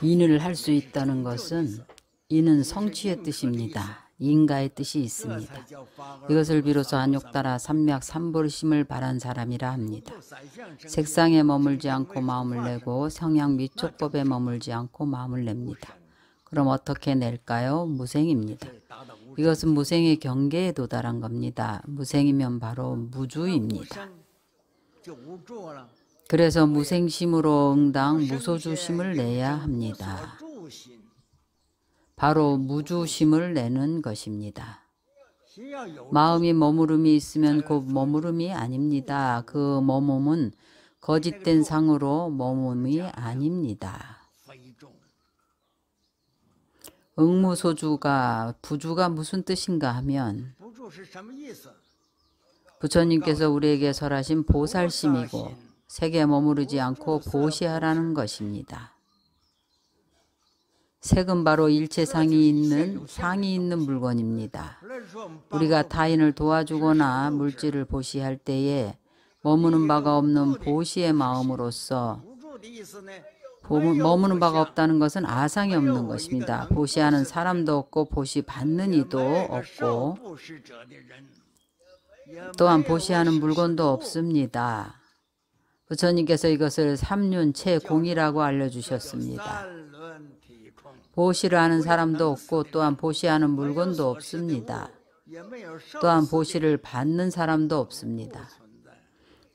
인을 할 수 있다는 것은 인은 성취의 뜻입니다. 인가의 뜻이 있습니다. 이것을 비로소 안욕따라 삼맥 삼보심을 발한 사람이라 합니다. 색상에 머물지 않고 마음을 내고 성향 미촉법에 머물지 않고 마음을 냅니다. 그럼 어떻게 낼까요? 무생입니다. 이것은 무생의 경계에 도달한 겁니다. 무생이면 바로 무주입니다. 그래서 무생심으로 응당 무소주심을 내야 합니다. 바로 무주심을 내는 것입니다. 마음이 머무름이 있으면 곧 머무름이 아닙니다. 그 머물음은 거짓된 상으로 머무름이 아닙니다. 응무소주가 부주가 무슨 뜻인가 하면 부처님께서 우리에게 설하신 보살심이고 색에 머무르지 않고 보시하라는 것입니다. 색은 바로 일체상이 있는 물건입니다. 우리가 타인을 도와주거나 물질을 보시할 때에 머무는 바가 없는 보시의 마음으로서 머무는 바가 없다는 것은 아상이 없는 것입니다. 보시하는 사람도 없고 보시받는 이도 없고 또한 보시하는 물건도 없습니다. 부처님께서 이것을 삼륜체공이라고 알려주셨습니다. 보시를 하는 사람도 없고 또한 보시하는 물건도 없습니다. 또한 보시를 받는 사람도 없습니다.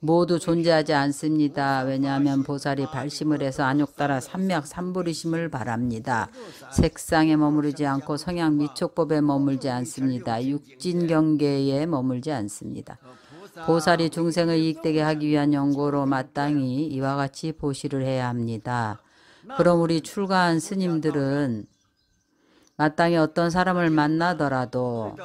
모두 존재하지 않습니다. 왜냐하면 보살이 발심을 해서 안욕따라 삼맥 삼보리심을 바랍니다. 색상에 머무르지 않고 성향 미촉법에 머물지 않습니다. 육진경계에 머물지 않습니다. 보살이 중생을 이익되게 하기 위한 연고로 마땅히 이와 같이 보시를 해야 합니다. 그럼 우리 출가한 스님들은 마땅히 어떤 사람을 만나더라도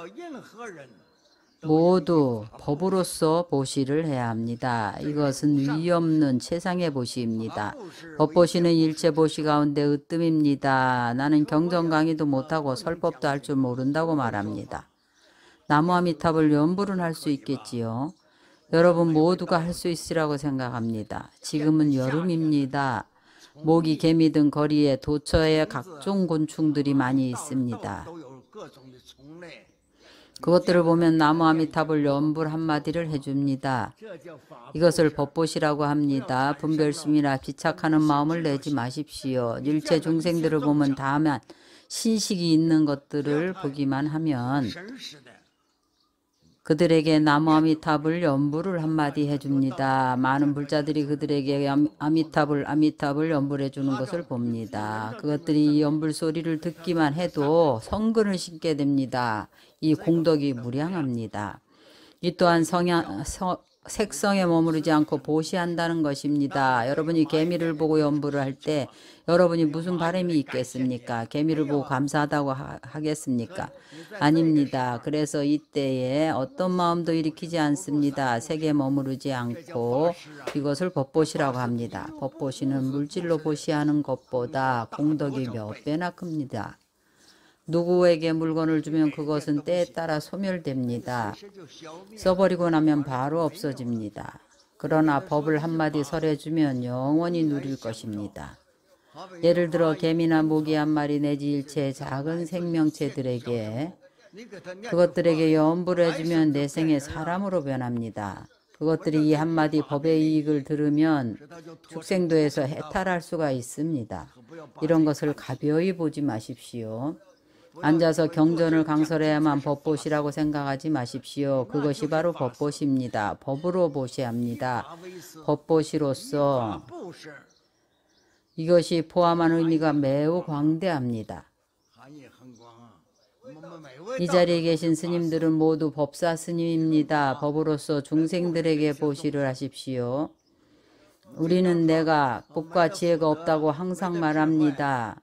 모두 법으로서 보시를 해야 합니다. 이것은 위 없는 최상의 보시입니다. 법보시는 일체 보시 가운데 으뜸입니다. 나는 경전 강의도 못하고 설법도 할 줄 모른다고 말합니다. 나무아미탑을 연불은 할 수 있겠지요. 여러분 모두가 할 수 있으라고 생각합니다. 지금은 여름입니다. 모기, 개미 등 거리에 도처에 각종 곤충들이 많이 있습니다. 그것들을 보면 나무 아미탑을 연불 한마디를 해줍니다. 이것을 법보시라고 합니다. 분별심이나 비착하는 마음을 내지 마십시오. 일체 중생들을 보면 다만 신식이 있는 것들을 보기만 하면 그들에게 나무 아미탑을 연불을 한마디 해줍니다. 많은 불자들이 그들에게 아미탑을 연불해 주는 것을 봅니다. 그것들이 이 연불 소리를 듣기만 해도 성근을 신게 됩니다. 이 공덕이 무량합니다. 이 또한 색성에 머무르지 않고 보시한다는 것입니다. 여러분이 개미를 보고 연불을 할 때 여러분이 무슨 바람이 있겠습니까? 개미를 보고 감사하다고 하겠습니까? 아닙니다. 그래서 이때에 어떤 마음도 일으키지 않습니다. 색에 머무르지 않고 이것을 법보시라고 합니다. 법보시는 물질로 보시하는 것보다 공덕이 몇 배나 큽니다. 누구에게 물건을 주면 그것은 때에 따라 소멸됩니다. 써버리고 나면 바로 없어집니다. 그러나 법을 한마디 설해주면 영원히 누릴 것입니다. 예를 들어 개미나 모기 한 마리 내지 일체의 작은 생명체들에게 그것들에게 연불을 해주면 내생의 사람으로 변합니다. 그것들이 이 한마디 법의 이익을 들으면 축생도에서 해탈할 수가 있습니다. 이런 것을 가벼이 보지 마십시오. 앉아서 경전을 강설해야만 법보시라고 생각하지 마십시오. 그것이 바로 법보시입니다. 법으로 보시합니다. 법보시로서 이것이 포함한 의미가 매우 광대합니다. 이 자리에 계신 스님들은 모두 법사 스님입니다. 법으로서 중생들에게 보시를 하십시오. 우리는 내가 복과 지혜가 없다고 항상 말합니다.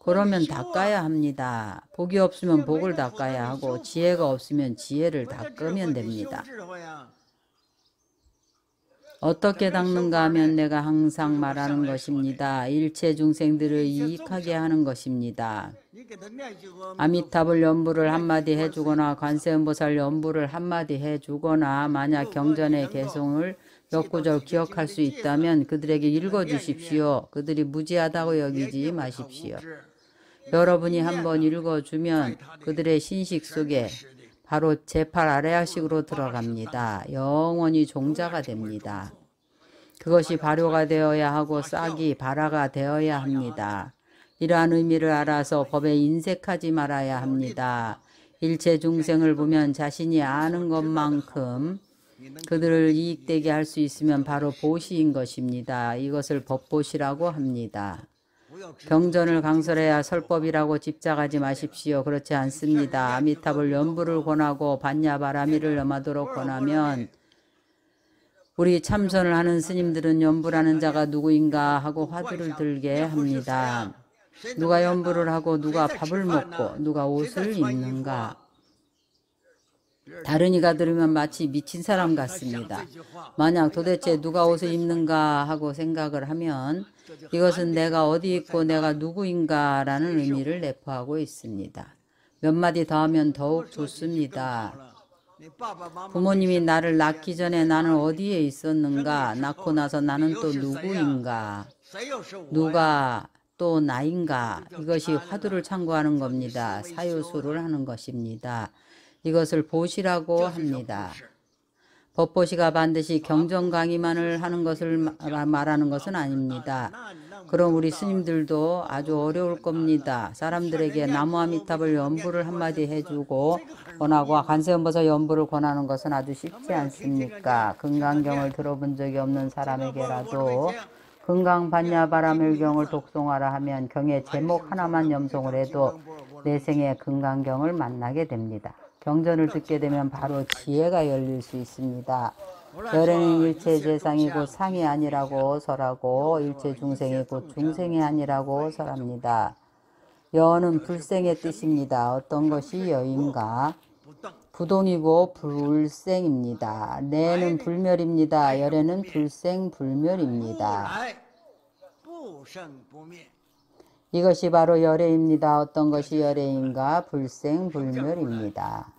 그러면 닦아야 합니다. 복이 없으면 복을 닦아야 하고 지혜가 없으면 지혜를 닦으면 됩니다. 어떻게 닦는가 하면 내가 항상 말하는 것입니다. 일체 중생들을 이익하게 하는 것입니다. 아미탑을 연불을 한마디 해주거나 관세음보살 연불을 한마디 해주거나 만약 경전의 개송을 몇 구절 기억할 수 있다면 그들에게 읽어주십시오. 그들이 무지하다고 여기지 마십시오. 여러분이 한번 읽어주면 그들의 신식 속에 바로 제8 아레아식으로 들어갑니다. 영원히 종자가 됩니다. 그것이 발효가 되어야 하고 싹이 발화가 되어야 합니다. 이러한 의미를 알아서 법에 인색하지 말아야 합니다. 일체 중생을 보면 자신이 아는 것만큼 그들을 이익되게 할 수 있으면 바로 보시인 것입니다. 이것을 법보시라고 합니다. 경전을 강설해야 설법이라고 집착하지 마십시오. 그렇지 않습니다. 아미타불 연부를 권하고 반야바라미를 염하도록 권하면 우리 참선을 하는 스님들은 연부라는 자가 누구인가 하고 화두를 들게 합니다. 누가 연부를 하고 누가 밥을 먹고 누가 옷을 입는가. 다른 이가 들으면 마치 미친 사람 같습니다. 만약 도대체 누가 옷을 입는가 하고 생각을 하면 이것은 내가 어디 있고 내가 누구인가 라는 의미를 내포하고 있습니다. 몇 마디 더 하면 더욱 좋습니다. 부모님이 나를 낳기 전에 나는 어디에 있었는가? 낳고 나서 나는 또 누구인가? 누가 또 나인가? 이것이 화두를 참고하는 겁니다. 사유수를 하는 것입니다. 이것을 보시라고 합니다. 법보시가 반드시 경전 강의만을 하는 것을 말하는 것은 아닙니다. 그럼 우리 스님들도 아주 어려울 겁니다. 사람들에게 나무아미탑을 연부를 한마디 해주고 권하고 관세음보살 연부를 권하는 것은 아주 쉽지 않습니까? 금강경을 들어본 적이 없는 사람에게라도 금강반야바라밀경을 독송하라 하면 경의 제목 하나만 염송을 해도 내생에 금강경을 만나게 됩니다. 경전을 듣게 되면 바로 지혜가 열릴 수 있습니다. 열애는 일체 재상이 곧 상이 아니라고 설하고 일체 중생이 곧 중생이 아니라고 설합니다. 여는 불생의 뜻입니다. 어떤 것이 여인가? 부동이고 불생입니다. 내는 불멸입니다. 열애는 불생 불멸입니다. 이것이 바로 열애입니다. 어떤 것이 열애인가? 불생 불멸입니다.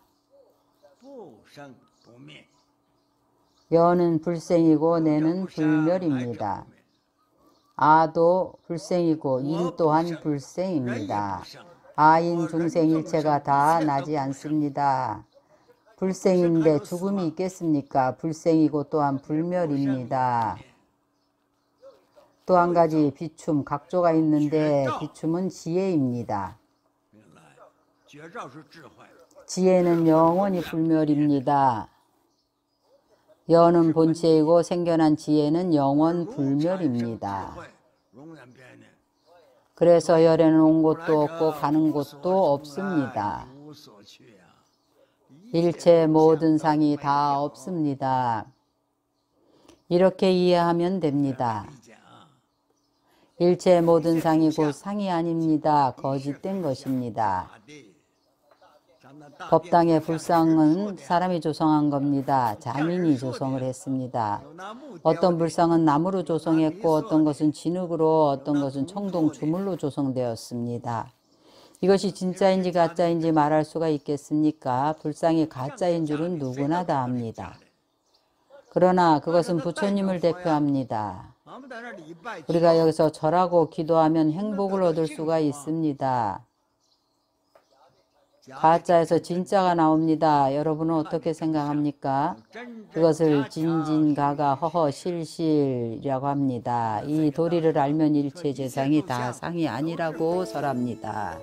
여는 불생이고 내는 불멸입니다. 아도 불생이고 인 또한 불생입니다. 아인 중생 일체가 다 나지 않습니다. 불생인데 죽음이 있겠습니까? 불생이고 또한 불멸입니다. 또 한 가지 비춤, 각조가 있는데 비춤은 지혜입니다. 지혜는 영원히 불멸입니다. 여는 본체이고 생겨난 지혜는 영원 불멸입니다. 그래서 열에는 온 곳도 없고 가는 곳도 없습니다. 일체 모든 상이 다 없습니다. 이렇게 이해하면 됩니다. 일체 모든 상이 곧 상이 아닙니다. 거짓된 것입니다. 법당의 불상은 사람이 조성한 겁니다. 장인이 조성을 했습니다. 어떤 불상은 나무로 조성했고 어떤 것은 진흙으로 어떤 것은 청동 주물로 조성되었습니다. 이것이 진짜인지 가짜인지 말할 수가 있겠습니까? 불상이 가짜인 줄은 누구나 다 압니다. 그러나 그것은 부처님을 대표합니다. 우리가 여기서 절하고 기도하면 행복을 얻을 수가 있습니다. 가짜에서 진짜가 나옵니다. 여러분은 어떻게 생각합니까? 그것을 진진가가 허허실실이라고 합니다. 이 도리를 알면 일체 재상이 다 상이 아니라고 설합니다.